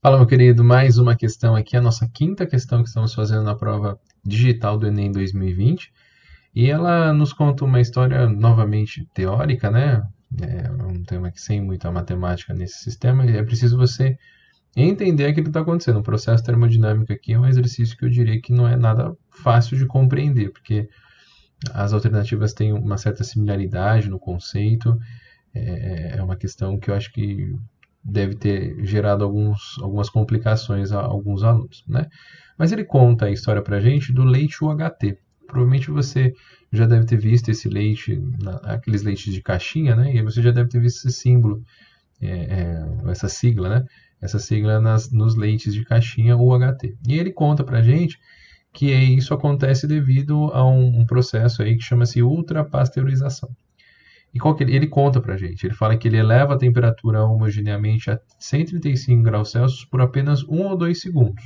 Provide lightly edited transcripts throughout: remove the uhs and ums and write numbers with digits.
Fala, meu querido, mais uma questão aqui, a nossa quinta questão que estamos fazendo na prova digital do Enem 2020. E ela nos conta uma história novamente teórica, né? É um tema que sem muita matemática nesse sistema, e é preciso você entender aquilo que está acontecendo. O processo termodinâmico aqui é um exercício que eu diria que não é nada fácil de compreender, porque as alternativas têm uma certa similaridade no conceito. É uma questão que eu acho que deve ter gerado algumas complicações a alguns alunos, né? Mas ele conta a história para a gente do leite UHT. Provavelmente você já deve ter visto esse leite, aqueles leites de caixinha, né? E você já deve ter visto esse símbolo, essa sigla, né? Essa sigla nos leites de caixinha UHT. E ele conta para a gente que isso acontece devido a um processo aí que chama-se ultrapasteurização. E qual que ele conta pra gente? Ele fala que ele eleva a temperatura homogeneamente a 135 graus Celsius por apenas 1 ou 2 segundos.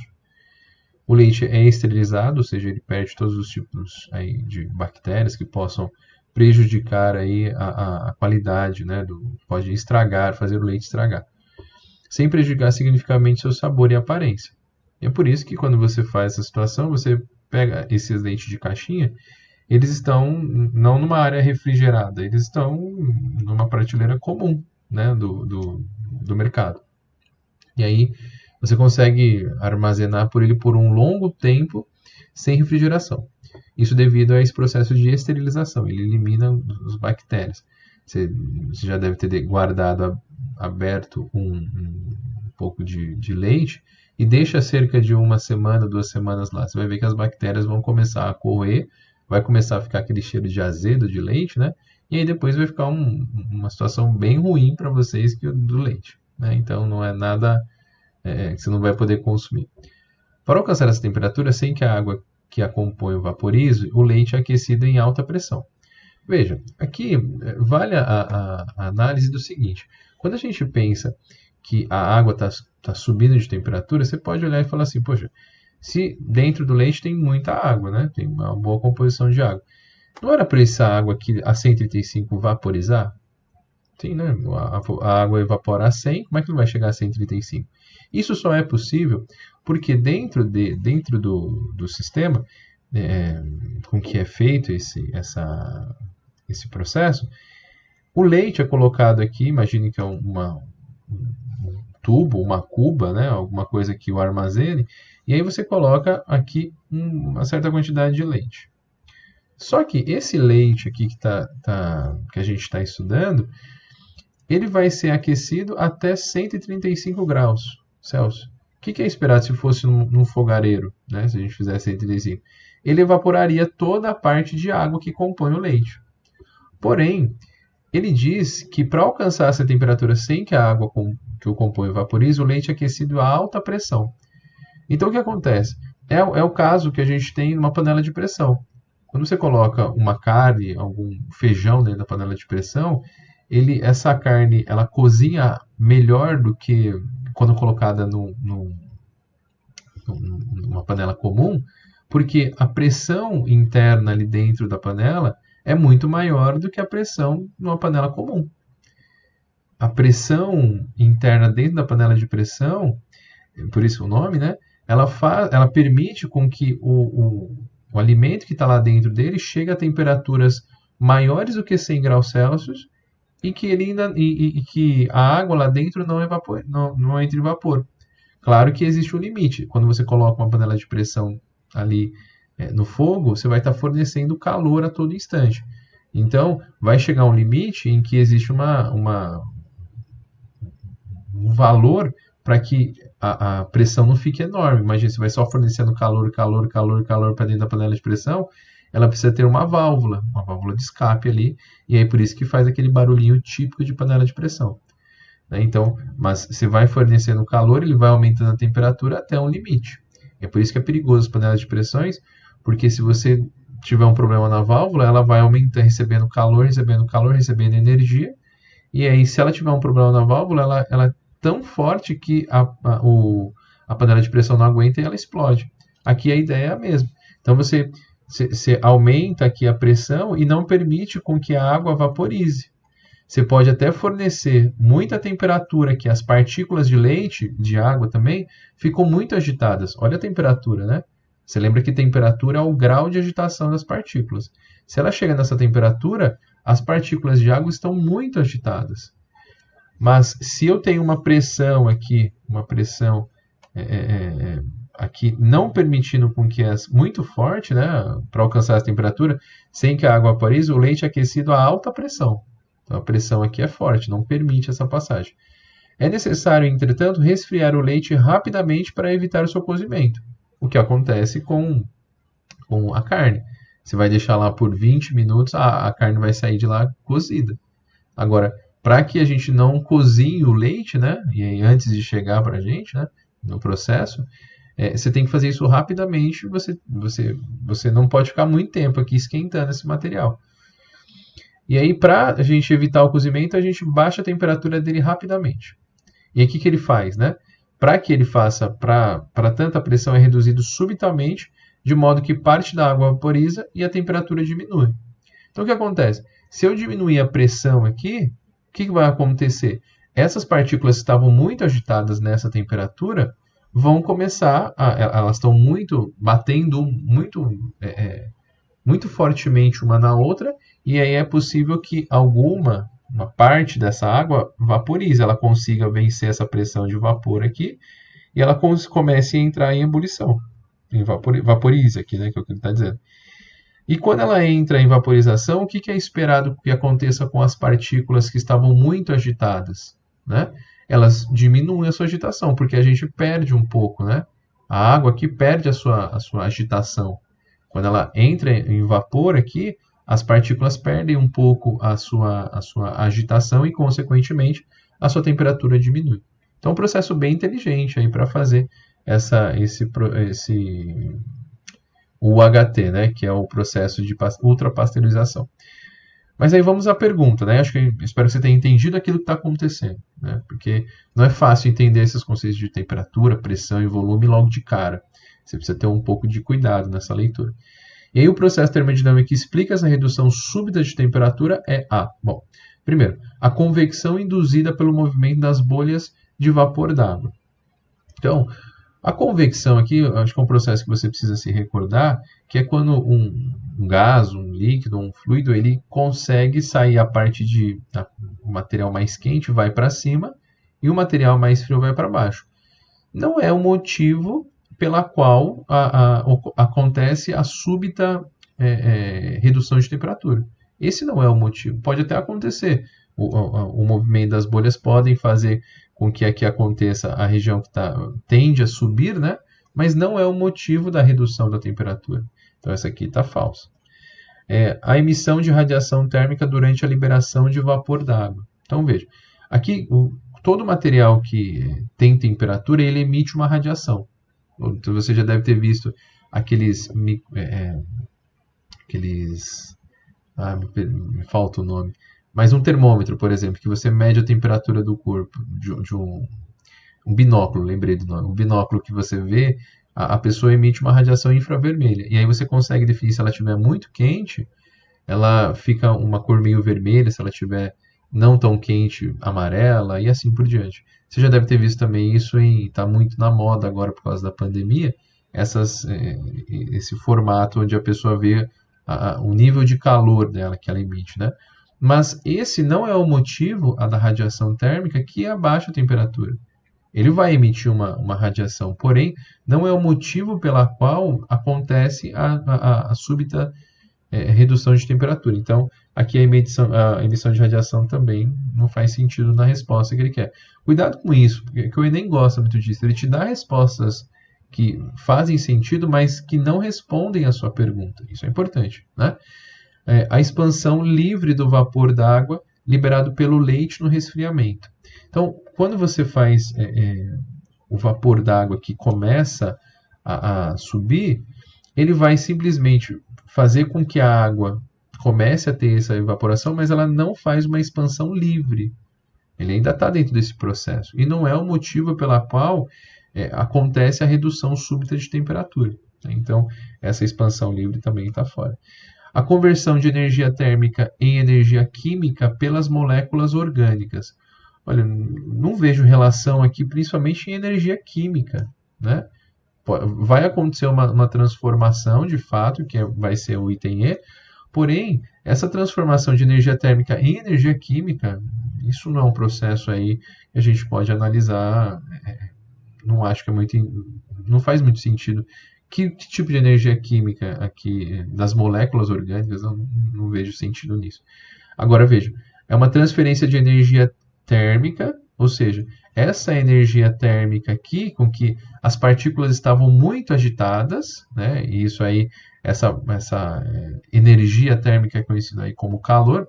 O leite é esterilizado, ou seja, ele perde todos os tipos aí de bactérias que possam prejudicar aí a qualidade, né, pode estragar, fazer o leite estragar, sem prejudicar significativamente seu sabor e aparência. E é por isso que quando você faz essa situação, você pega esses leites de caixinha, eles estão não numa área refrigerada, eles estão numa prateleira comum, né, do mercado. E aí você consegue armazenar por ele por um longo tempo sem refrigeração. Isso devido a esse processo de esterilização, ele elimina as bactérias. Você já deve ter guardado aberto um pouco de leite e deixa cerca de 1 semana, 2 semanas lá. Você vai ver que as bactérias vão começar a correr, vai começar a ficar aquele cheiro de azedo de leite, né? E aí depois vai ficar uma situação bem ruim para vocês do leite, né? Então não é nada que você não vai poder consumir. Para alcançar essa temperatura, sem que a água que a compõe vaporize, o leite é aquecido em alta pressão. Veja, aqui vale a análise do seguinte: quando a gente pensa que a água está subindo de temperatura, você pode olhar e falar assim, poxa, se dentro do leite tem muita água, né? Tem uma boa composição de água. Não era para essa água aqui a 135 vaporizar? Sim, né? A água evapora a 100, como é que não vai chegar a 135? Isso só é possível porque dentro do sistema com que é feito esse processo, o leite é colocado aqui, imagine que é um tubo, uma cuba, né? Alguma coisa que o armazene, e aí você coloca aqui uma certa quantidade de leite. Só que esse leite aqui que a gente está estudando, ele vai ser aquecido até 135 graus Celsius. O que é esperado se fosse num fogareiro, né? Se a gente fizesse 135? Ele evaporaria toda a parte de água que compõe o leite. Porém, ele diz que para alcançar essa temperatura sem que a água que o compõe vaporize, o leite é aquecido a alta pressão. Então o que acontece? É o caso que a gente tem numa panela de pressão. Quando você coloca uma carne, algum feijão dentro da panela de pressão, essa carne ela cozinha melhor do que quando colocada numa panela comum, porque a pressão interna ali dentro da panela é muito maior do que a pressão numa panela comum. A pressão interna dentro da panela de pressão, por isso o nome, né? Ela permite com que o alimento que está lá dentro dele chegue a temperaturas maiores do que 100 graus Celsius e que que a água lá dentro não entre em vapor. Claro que existe um limite. Quando você coloca uma panela de pressão ali no fogo, você vai estar fornecendo calor a todo instante. Então, vai chegar um limite em que existe um valor para que a pressão não fique enorme. Imagina, você vai só fornecendo calor para dentro da panela de pressão, ela precisa ter uma válvula de escape ali, e aí por isso que faz aquele barulhinho típico de panela de pressão. Né? Então, mas você vai fornecendo calor, ele vai aumentando a temperatura até um limite. É por isso que é perigoso as panelas de pressões, porque se você tiver um problema na válvula, ela vai aumentando, recebendo calor, recebendo energia, e aí se ela tiver um problema na válvula, ela é tão forte que a panela de pressão não aguenta e ela explode. Aqui a ideia é a mesma. Então você aumenta aqui a pressão e não permite com que a água vaporize. você pode até fornecer muita temperatura, que as partículas de leite, de água também, ficam muito agitadas. Olha a temperatura, né? Você lembra que temperatura é o grau de agitação das partículas. Se ela chega nessa temperatura, as partículas de água estão muito agitadas. Mas se eu tenho uma pressão aqui, uma pressão aqui não permitindo com que muito forte, né, para alcançar essa temperatura, sem que a água vaporize, o leite é aquecido a alta pressão. Então a pressão aqui é forte, não permite essa passagem. É necessário, entretanto, resfriar o leite rapidamente para evitar o seu cozimento, o que acontece com a carne. Você vai deixar lá por 20 minutos, a carne vai sair de lá cozida. Agora, para que a gente não cozinhe o leite, né, e aí, antes de chegar para a gente, né, no processo, você tem que fazer isso rapidamente. Você não pode ficar muito tempo aqui esquentando esse material. E aí, para a gente evitar o cozimento, a gente baixa a temperatura dele rapidamente. E aí, o que ele faz, né? Para que ele faça, para tanta pressão é reduzido subitamente, de modo que parte da água vaporiza e a temperatura diminui. Então, o que acontece? Se eu diminuir a pressão aqui, o que vai acontecer? Essas partículas que estavam muito agitadas nessa temperatura vão começar, elas estão batendo muito fortemente uma na outra, e aí é possível que uma parte dessa água vaporize, ela consiga vencer essa pressão de vapor aqui, e ela comece a entrar em ebulição, vaporize aqui, né, que é o que ele está dizendo. E quando ela entra em vaporização, o que é esperado que aconteça com as partículas que estavam muito agitadas, né? Elas diminuem a sua agitação, porque a gente perde um pouco, né? A água aqui perde a sua agitação. Quando ela entra em vapor aqui, as partículas perdem um pouco a sua agitação e, consequentemente, a sua temperatura diminui. Então, é um processo bem inteligente aí para fazer o UHT, né, que é o processo de ultrapasteurização. Mas aí vamos à pergunta, né? Espero que você tenha entendido aquilo que está acontecendo, né? Porque não é fácil entender esses conceitos de temperatura, pressão e volume logo de cara. Você precisa ter um pouco de cuidado nessa leitura. E aí o processo termodinâmico que explica essa redução súbita de temperatura é Bom, primeiro, a convecção induzida pelo movimento das bolhas de vapor d'água. Então, a convecção aqui, acho que é um processo que você precisa se recordar, que é quando um gás, um líquido, um fluido, ele consegue sair a parte o material mais quente vai para cima e o material mais frio vai para baixo. Não é o motivo pela qual acontece a súbita redução de temperatura. Esse não é o motivo. Pode até acontecer. O movimento das bolhas podem fazer com que aqui aconteça a região que tende a subir, né? Mas não é o motivo da redução da temperatura. Então, essa aqui está falsa. A emissão de radiação térmica durante a liberação de vapor d'água. Então, veja, aqui todo material que tem temperatura, ele emite uma radiação. Então, você já deve ter visto aqueles me falta o nome. Mas um termômetro, por exemplo, que você mede a temperatura do corpo de um binóculo, lembrei do nome. Um binóculo que você vê, a pessoa emite uma radiação infravermelha. E aí você consegue definir se ela estiver muito quente, ela fica uma cor meio vermelha, se ela estiver não tão quente, amarela, e assim por diante. Você já deve ter visto também isso, está muito na moda agora por causa da pandemia, esse formato onde a pessoa vê o nível de calor dela que ela emite, né? Mas esse não é o motivo, da radiação térmica, que abaixa a temperatura. Ele vai emitir uma radiação, porém, não é o motivo pela qual acontece a súbita redução de temperatura. Então, aqui a emissão de radiação também não faz sentido na resposta que ele quer. Cuidado com isso, porque o Enem gosta muito disso. Ele te dá respostas que fazem sentido, mas que não respondem à sua pergunta. Isso é importante, né? A expansão livre do vapor d'água liberado pelo leite no resfriamento. Então, quando você faz o vapor d'água que começa a subir, ele vai simplesmente fazer com que a água comece a ter essa evaporação, mas ela não faz uma expansão livre. Ele ainda está dentro desse processo. E não é o motivo pela qual acontece a redução súbita de temperatura. Então, essa expansão livre também está fora. A conversão de energia térmica em energia química pelas moléculas orgânicas. Olha, não vejo relação aqui, principalmente em energia química, né? Vai acontecer uma transformação, de fato, vai ser o item E, porém, essa transformação de energia térmica em energia química, isso não é um processo aí que a gente pode analisar, não acho que não faz muito sentido. Que tipo de energia química aqui, das moléculas orgânicas, não vejo sentido nisso. Agora, veja, é uma transferência de energia térmica, ou seja, essa energia térmica aqui, com que as partículas estavam muito agitadas, né, e isso aí, essa energia térmica conhecida aí como calor,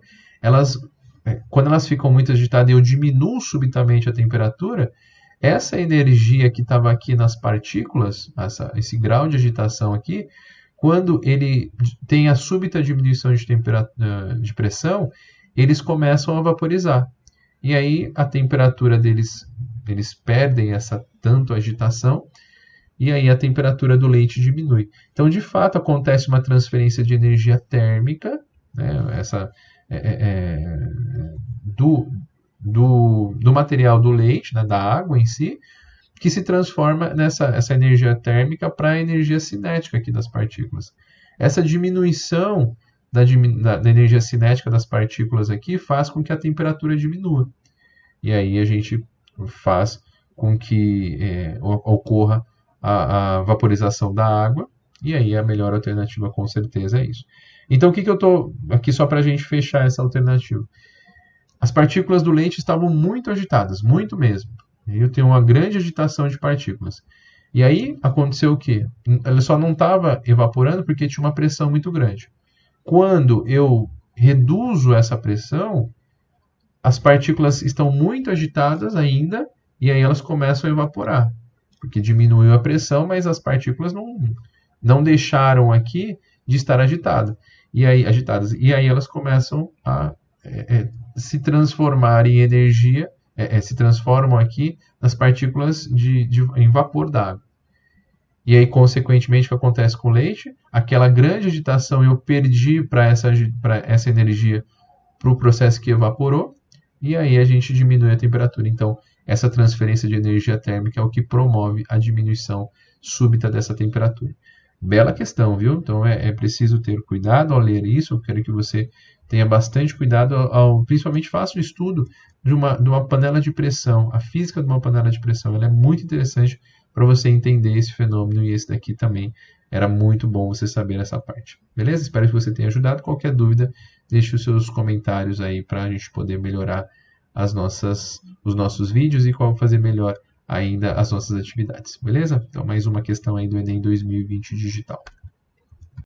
quando elas ficam muito agitadas e eu diminuo subitamente a temperatura, essa energia que estava aqui nas partículas, esse grau de agitação aqui, quando ele tem a súbita diminuição de pressão, eles começam a vaporizar. E aí a temperatura deles, eles perdem essa tanto agitação, e aí a temperatura do leite diminui. Então, de fato, acontece uma transferência de energia térmica, né, do material do leite, né, da água em si, que se transforma essa energia térmica para a energia cinética aqui das partículas. Essa diminuição da energia cinética das partículas aqui faz com que a temperatura diminua. E aí a gente faz com que ocorra a vaporização da água, e aí a melhor alternativa com certeza é isso. Então o que eu estou aqui só para a gente fechar essa alternativa? As partículas do leite estavam muito agitadas, muito mesmo. Eu tenho uma grande agitação de partículas. E aí aconteceu o quê? Ela só não estava evaporando porque tinha uma pressão muito grande. Quando eu reduzo essa pressão, as partículas estão muito agitadas ainda e aí elas começam a evaporar. Porque diminuiu a pressão, mas as partículas não deixaram aqui de estar agitadas. E aí elas começam a se transformar em energia, se transformam aqui nas partículas em vapor d'água. E aí, consequentemente, o que acontece com o leite? Aquela grande agitação eu perdi para essa energia para o processo que evaporou, e aí a gente diminui a temperatura. Então, essa transferência de energia térmica é o que promove a diminuição súbita dessa temperatura. Bela questão, viu? Então é preciso ter cuidado ao ler isso. Eu quero que você tenha bastante cuidado, principalmente faça o estudo de uma panela de pressão. A física de uma panela de pressão ela é muito interessante para você entender esse fenômeno, e esse daqui também era muito bom você saber essa parte. Beleza? Espero que você tenha ajudado. Qualquer dúvida, deixe os seus comentários aí para a gente poder melhorar os nossos vídeos e como fazer melhor ainda as nossas atividades. Beleza? Então, mais uma questão aí do Enem 2020 digital.